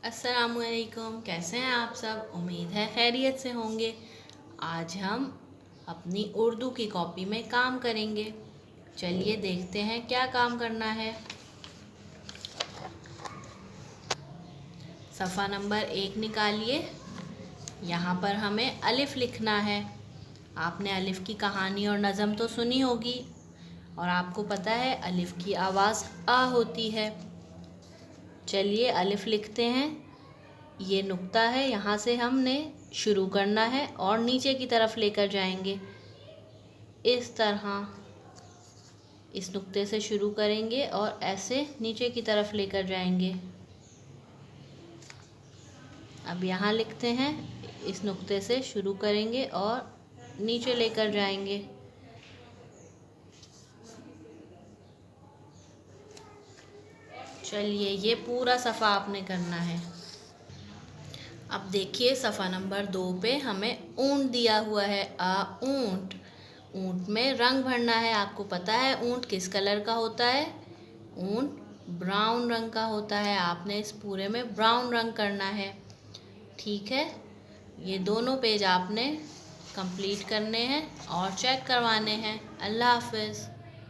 अस्सलामुअलैकुम, कैसे हैं आप सब। उम्मीद है खैरियत से होंगे। आज हम अपनी उर्दू की कॉपी में काम करेंगे। चलिए देखते हैं क्या काम करना है। सफ़ा नंबर 1 निकालिए। यहाँ पर हमें अलिफ़ लिखना है। आपने अलिफ़ की कहानी और नज़म तो सुनी होगी और आपको पता है अलिफ़ की आवाज़ आ होती है। चलिए अलिफ़ लिखते हैं। ये नुक्ता है, यहाँ से हमने शुरू करना है और नीचे की तरफ लेकर जाएंगे। इस तरह इस नुक्ते से शुरू करेंगे और ऐसे नीचे की तरफ लेकर जाएंगे। अब यहाँ लिखते हैं, इस नुक्ते से शुरू करेंगे और नीचे लेकर जाएंगे। चलिए ये पूरा सफ़ा आपने करना है। अब देखिए सफ़ा नंबर 2 पे हमें ऊंट दिया हुआ है। ऊंट। ऊंट में रंग भरना है। आपको पता है ऊंट किस कलर का होता है। ऊंट ब्राउन रंग का होता है। आपने इस पूरे में ब्राउन रंग करना है। ठीक है, ये दोनों पेज आपने कंप्लीट करने हैं और चेक करवाने हैं। अल्लाह हाफ़िज़।